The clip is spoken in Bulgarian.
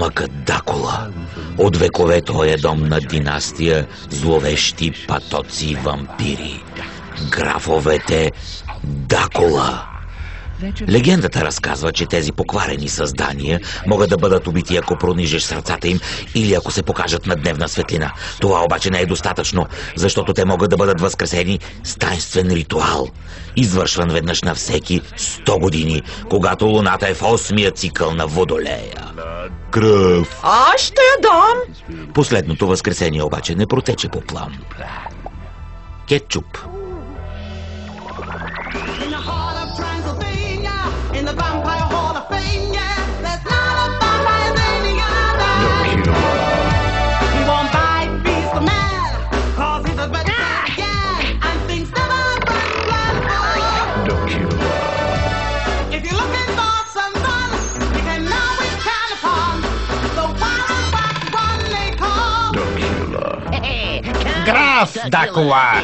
Замъкът Дракула. От векове той е дом на династия зловещи патоци и вампири. Графовете Дракула. Легендата разказва, че тези покварени създания могат да бъдат убити, ако пронижеш сърцата им или ако се покажат на дневна светлина. Това обаче не е достатъчно, защото те могат да бъдат възкресени с таинствен ритуал, извършван веднъж на всеки 100 години, когато луната е в 8-я цикъл на Водолея. Кръв! Аз ще я дам! Последното възкресение обаче не протече по план. Кетчуп. Граф Дракула!